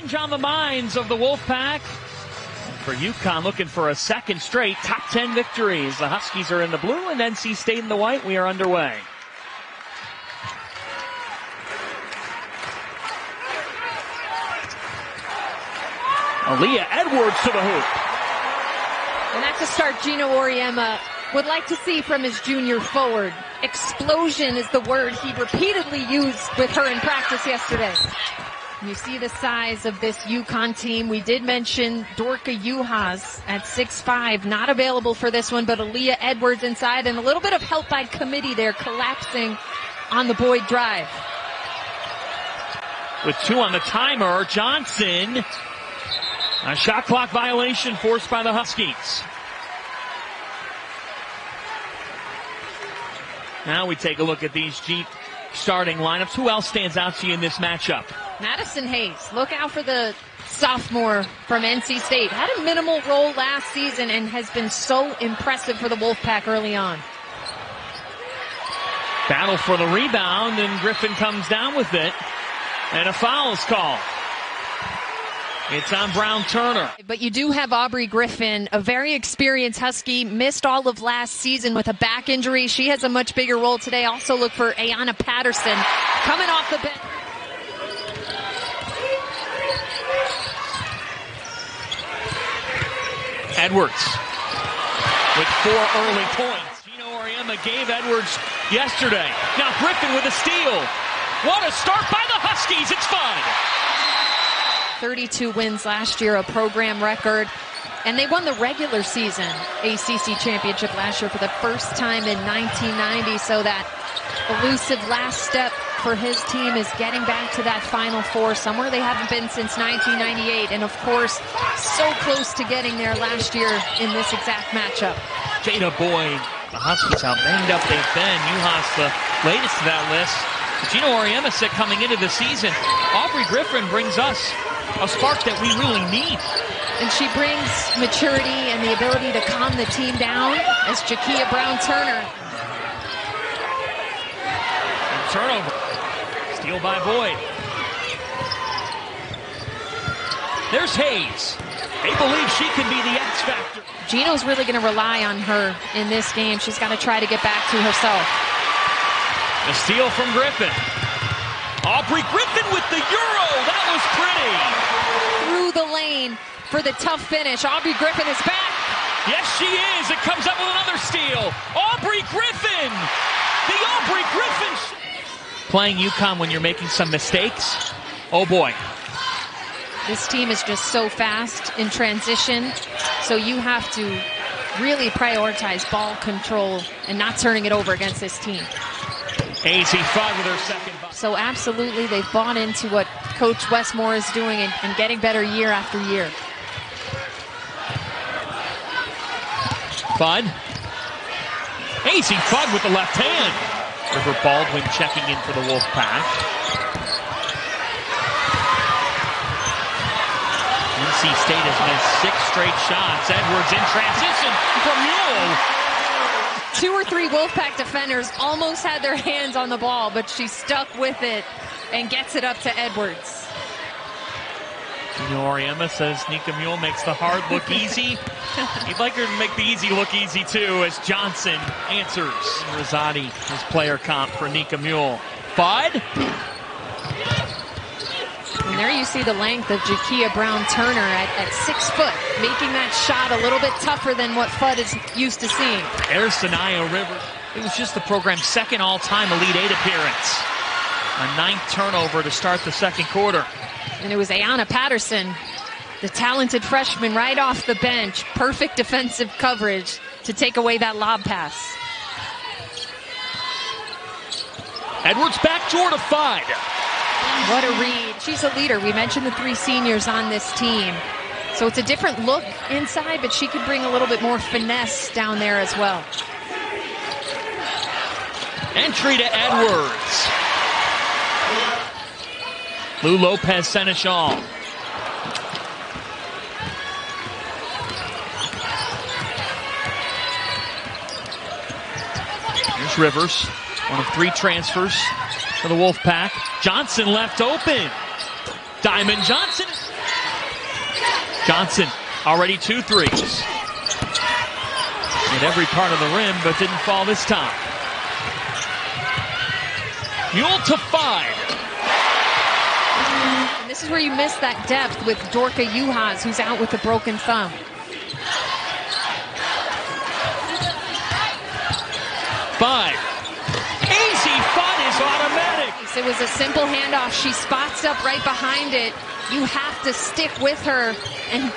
change on the minds of the Wolfpack. For UConn, looking for a second straight top 10 victories. The Huskies are in the blue and NC State in the white. We are underway. Aaliyah Edwards to the hoop. And that's a start Gino Auriemma would like to see from his junior forward. Explosion is the word he repeatedly used with her in practice yesterday. You see the size of this UConn team. We did mention Dorka Juhas at 6'5", not available for this one, but Aaliyah Edwards inside, and a little bit of help by committee there, collapsing on the Boyd drive. With 2 on the timer, Johnson. A shot clock violation forced by the Huskies. Now we take a look at these Jeep starting lineups. Who else stands out to you in this matchup? Madison Hayes. Look out for the sophomore from NC State. Had a minimal role last season and has been so impressive for the Wolfpack early on. Battle for the rebound, and Griffin comes down with it. And a foul is called. It's on Brown-Turner. But you do have Aubrey Griffin, a very experienced Husky, missed all of last season with a back injury. She has a much bigger role today. Also look for Ayanna Patterson coming off the bench. Edwards with 4 early points. Gino Auriemma gave Edwards yesterday. Now Griffin with a steal. What a start by the Huskies. It's fun. 32 wins last year, a program record. And they won the regular season ACC championship last year for the first time in 1990. So that elusive last step for his team is getting back to that Final Four, somewhere they haven't been since 1998. And, of course, so close to getting there last year in this exact matchup. Jada Boyd, the Huskies, how banged up they've been. Juhas, the latest to that list. Gino Auriemma said coming into the season, Aubrey Griffin brings us a spark that we really need. And she brings maturity and the ability to calm the team down as Jakia Brown-Turner. Turnover. Steal by Boyd. There's Hayes. They believe she can be the X factor. Gino's really going to rely on her in this game. She's got to try to get back to herself. The steal from Griffin. Aubrey Griffin with the Euro. That was pretty. Through the lane for the tough finish. Aubrey Griffin is back. Yes, she is. It comes up with another steal. Aubrey Griffin. The Aubrey Griffin. Playing UConn when you're making some mistakes. Oh, boy. This team is just so fast in transition. So you have to really prioritize ball control and not turning it over against this team. Azzi Fudd with her second. So absolutely, they've bought into what Coach Westmore is doing and getting better year after year. Fudd. Azzi Fudd with the left hand. River Baldwin checking in for the Wolfpack. NC State has missed 6 straight shots. Edwards in transition from Mule. 2 or 3 Wolfpack defenders almost had their hands on the ball, but she stuck with it and gets it up to Edwards. Gino Auriemma says Nika Mule makes the hard look easy. He'd like her to make the easy look easy too, as Johnson answers. Rosati, his player comp for Nika Mule. Fudd. And there you see the length of Jakia Brown-Turner at 6 foot, making that shot a little bit tougher than what Fudd is used to seeing. There's Sanaya Rivers. It was just the program's second all-time Elite 8 appearance. A 9th turnover to start the second quarter. And it was Ayanna Patterson, the talented freshman right off the bench. Perfect defensive coverage to take away that lob pass. Edwards backdoor to Fudd. What a read. She's a leader. We mentioned the 3 seniors on this team. So it's a different look inside, but she could bring a little bit more finesse down there as well. Entry to Edwards. Lou Lopez Seneschal. Here's Rivers, one of 3 transfers for the Wolfpack. Johnson left open. Diamond Johnson. Johnson already 2 threes. Hit every part of the rim, but didn't fall this time. Mule to 5. And this is where you miss that depth with Dorka Juhas, who's out with a broken thumb. Five. Easy fun is automatic. It was a simple handoff. She spots up right behind it. You have to stick with her and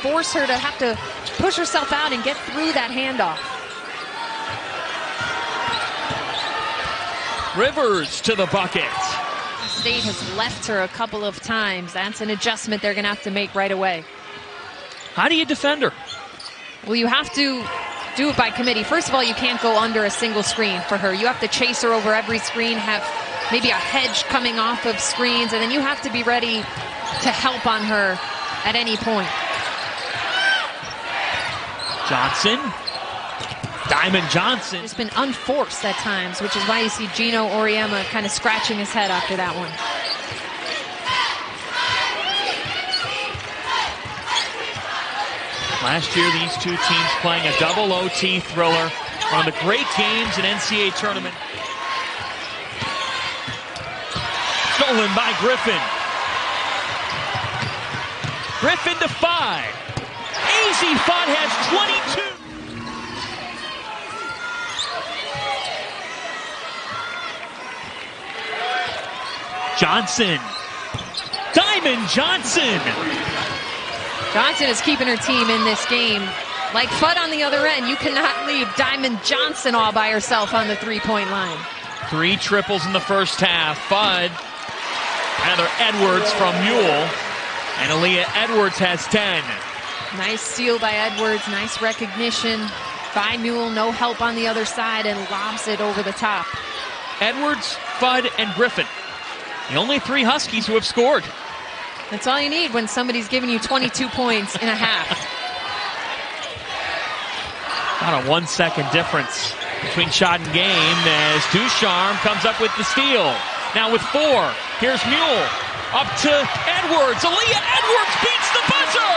force her to have to push herself out and get through that handoff. Rivers to the bucket. State has left her a couple of times. That's an adjustment they're going to have to make right away. How do you defend her? Well, you have to do it by committee. First of all, you can't go under a single screen for her. You have to chase her over every screen, have maybe a hedge coming off of screens, and then you have to be ready to help on her at any point. Johnson. Diamond Johnson. It's been unforced at times, which is why you see Gino Auriemma kind of scratching his head after that one. Last year, these two teams playing a double OT thriller. One of the great games in NCAA tournament. Stolen by Griffin. Griffin to 5. Easy Fun has 22. Johnson. Diamond Johnson. Johnson is keeping her team in this game. Like Fudd on the other end, you cannot leave Diamond Johnson all by herself on the three-point line. 3 triples in the first half. Fudd. Another Edwards from Mule. And Aaliyah Edwards has 10. Nice steal by Edwards. Nice recognition by Mule. No help on the other side and lobs it over the top. Edwards, Fudd, and Griffin. The only 3 Huskies who have scored. That's all you need when somebody's giving you 22 points in a half. About a 1-second difference between shot and game as Ducharme comes up with the steal. Now with 4, here's Mule. Up to Edwards. Aaliyah Edwards beats the buzzer!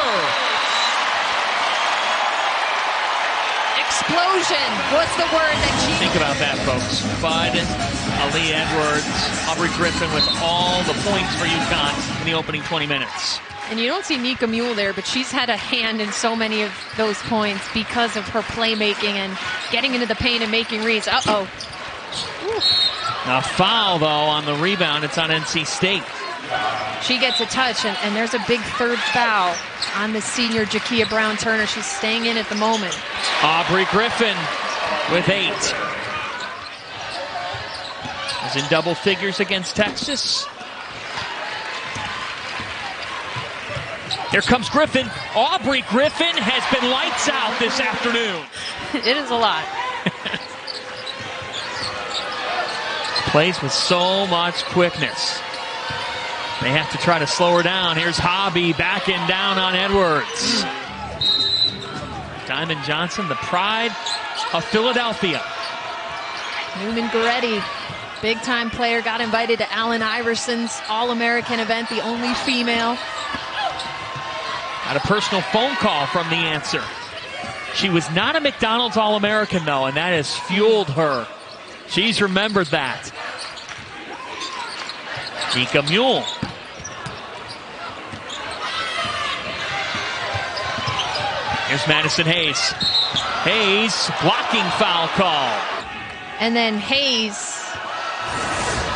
Explosion was the word that she... Think about that, folks. Fudd, Aaliyah Edwards, Aubrey Griffin with all the points for UConn in the opening 20 minutes. And you don't see Nika Mule there, but she's had a hand in so many of those points because of her playmaking and getting into the paint and making reads. Uh-oh. Now foul, though, on the rebound. It's on NC State. She gets a touch, and there's a big third foul on the senior Jakia Brown-Turner. She's staying in at the moment. Aubrey Griffin with 8. Is in double figures against Texas. Here comes Griffin. Aubrey Griffin has been lights out this afternoon. It is a lot. Plays with so much quickness. They have to try to slow her down. Here's Hobby backing down on Edwards. Diamond Johnson, the pride of Philadelphia. Newman Goretti, big-time player, got invited to Allen Iverson's All-American event, the only female. Got a personal phone call from the answer. She was not a McDonald's All-American, though, and that has fueled her. She's remembered that. Nika Mule. Here's Madison Hayes. Hayes, blocking foul call. And then Hayes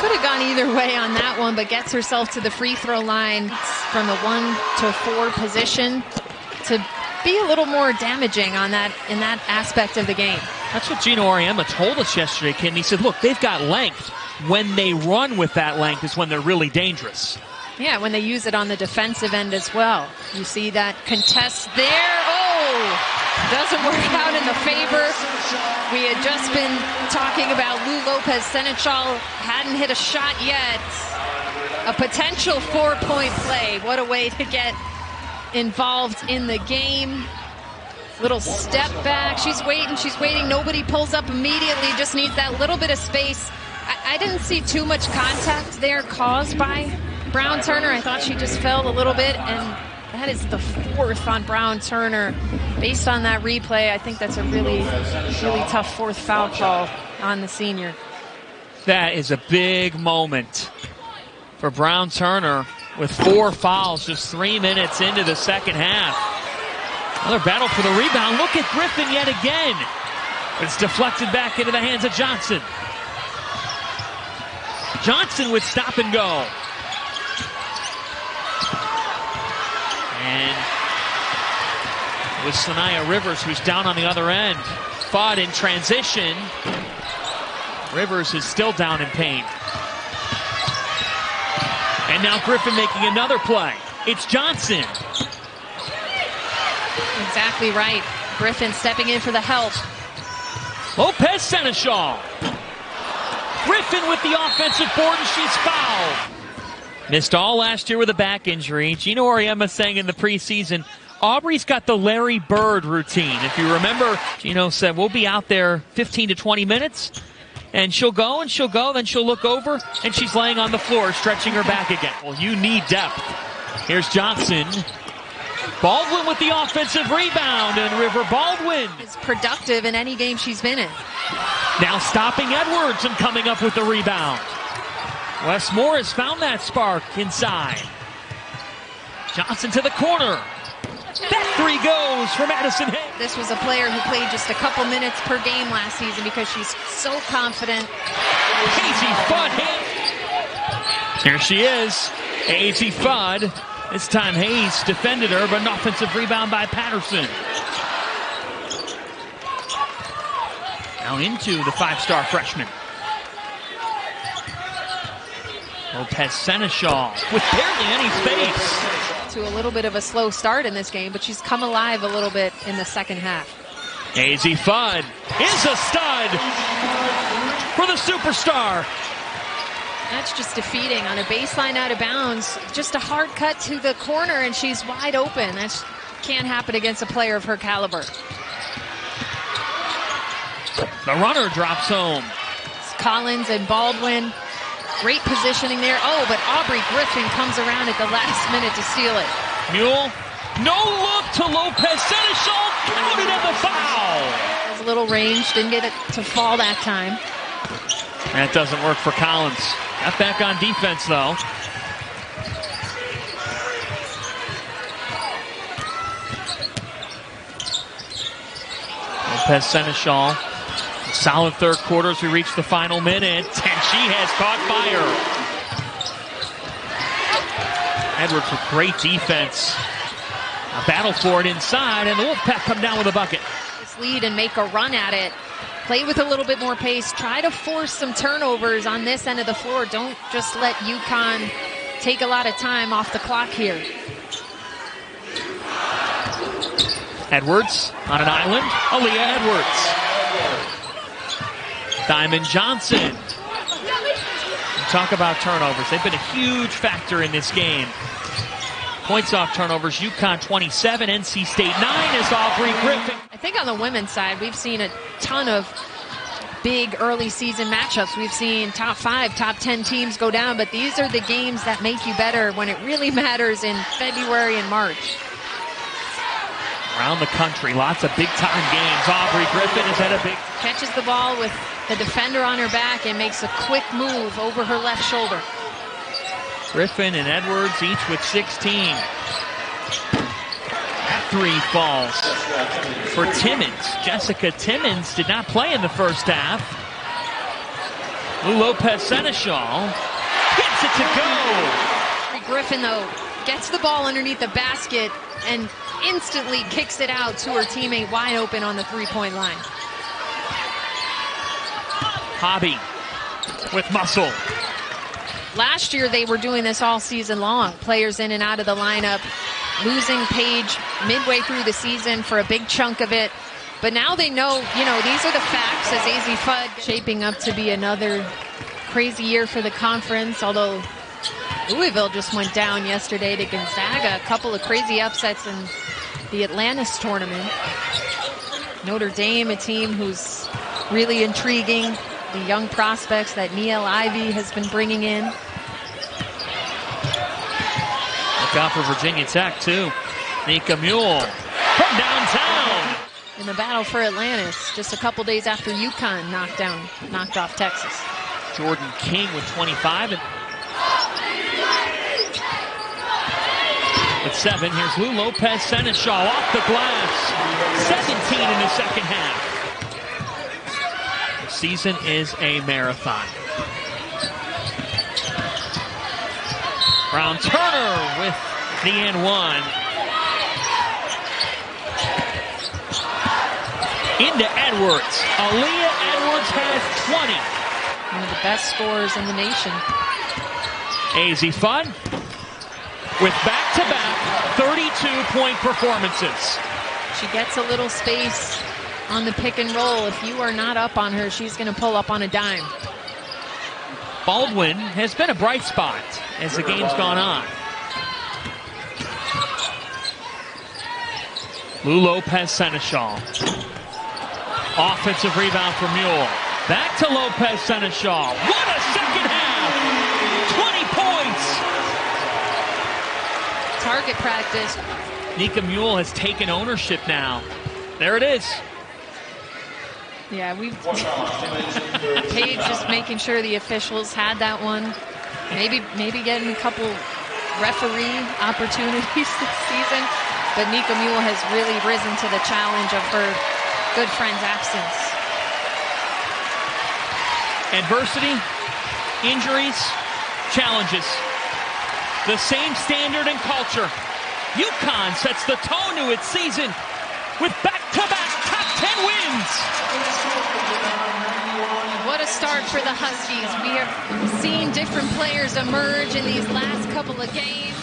could have gone either way on that one, but gets herself to the free throw line from the 1 to 4 position to be a little more damaging on that in that aspect of the game. That's what Gino Auriemma told us yesterday, Kim. He said, look, they've got length. When they run with that length is when they're really dangerous. Yeah, when they use it on the defensive end as well. You see that contest there. Oh, doesn't work out in the favor. We had just been talking about Lou Lopez. Seneschal hadn't hit a shot yet. A potential 4-point play. What a way to get involved in the game. Little step back. She's waiting. Nobody pulls up immediately. Just needs that little bit of space. I didn't see too much contact there caused by Brown Turner. I thought she just fell a little bit, and that is the 4th on Brown Turner. Based on that replay, I think that's a really tough 4th foul call on the senior. That is a big moment for Brown Turner with 4 fouls just 3 minutes into the second half. Another battle for the rebound. Look at Griffin yet again. It's deflected back into the hands of Johnson. Johnson with stop and go. And with Sanaya Rivers, who's down on the other end. Fudd in transition. Rivers is still down in pain. And now Griffin making another play. It's Johnson. Exactly right. Griffin stepping in for the help. Lopez Seneschal. Griffin with the offensive board, and she's fouled. Missed all last year with a back injury. Gino Auriemma saying in the preseason, Aubrey's got the Larry Bird routine. If you remember, Gino said, we'll be out there 15 to 20 minutes, and she'll go, then she'll look over, and she's laying on the floor, stretching her back again. Well, you need depth. Here's Johnson. Baldwin with the offensive rebound, and River Baldwin is productive in any game she's been in. Now stopping Edwards and coming up with the rebound. Wes Morris found that spark inside. Johnson to the corner. That 3 goes for Madison Hayes. This was a player who played just a couple minutes per game last season because she's so confident. Casey Fudd. Here she is. Casey Fudd. This time Hayes defended her, but an offensive rebound by Patterson. Now into the 5-star freshman. Lopez Seneschal with barely any space. To a little bit of a slow start in this game, but she's come alive a little bit in the second half. Casey Fudd is a stud for the superstar. That's just defeating on a baseline out of bounds. Just a hard cut to the corner, and she's wide open. That can't happen against a player of her caliber. The runner drops home. It's Collins and Baldwin. Great positioning there. Oh, but Aubrey Griffin comes around at the last minute to steal it. Mule. No look to Lopez Seneschal. Counted at the foul. Has a little range. Didn't get it to fall that time. That doesn't work for Collins. Got back on defense, though. Lopez Seneschal. Solid third quarter as we reach the final minute, and she has caught fire. Edwards with great defense. A battle for it inside, and the Wolfpack come down with a bucket. This lead and make a run at it. Play with a little bit more pace. Try to force some turnovers on this end of the floor. Don't just let UConn take a lot of time off the clock here. Edwards on an island. Aaliyah Edwards. Diamond Johnson. Talk about turnovers. They've been a huge factor in this game. Points off turnovers, UConn 27, NC State 9 is Aubrey Griffin. I think on the women's side, we've seen a ton of big early season matchups. We've seen top 5, top 10 teams go down, but these are the games that make you better when it really matters in February and March. Around the country, lots of big-time games. Aubrey Griffin is at a big... Catches the ball with the defender on her back and makes a quick move over her left shoulder. Griffin and Edwards each with 16. That 3 falls for Timmons. Jessica Timmons did not play in the first half. Lopez Seneschal gets it to go. Griffin, though, gets the ball underneath the basket and instantly kicks it out to her teammate wide open on the 3-point line. Hobby with muscle. Last year they were doing this all season long. Players in and out of the lineup, losing Paige midway through the season for a big chunk of it. But now they know, these are the facts as AZ Fudd shaping up to be another crazy year for the conference, although Louisville just went down yesterday to Gonzaga. A couple of crazy upsets in the Atlantis tournament. Notre Dame, a team who's really intriguing. The young prospects that Niele Ivey has been bringing in. out for Virginia Tech, too. Nika Mule from downtown. In the battle for Atlantis, just a couple days after UConn knocked off Texas. Jordan King with 25. And at 7, here's Lou Lopez Seneschal off the glass. 17 in the second half. The season is a marathon. Brown Turner with the and 1. Into Edwards. Aaliyah Edwards has 20. One of the best scorers in the nation. AZ Fun with back-to-back 32-point performances. She gets a little space on the pick and roll. If you are not up on her, she's going to pull up on a dime. Baldwin has been a bright spot as the game's gone on. Lou Lopez Seneschal. Offensive rebound for Mule. Back to Lopez Seneschal. What a second half! 20 points! Target practice. Nika Mule has taken ownership now. There it is. Yeah, Paige just making sure the officials had that one. Maybe getting a couple referee opportunities this season. But Nika Mule has really risen to the challenge of her good friend's absence. Adversity, injuries, challenges. The same standard and culture. UConn sets the tone to its season with back-to-back top 10 wins. What a start for the Huskies. We have seen different players emerge in these last couple of games.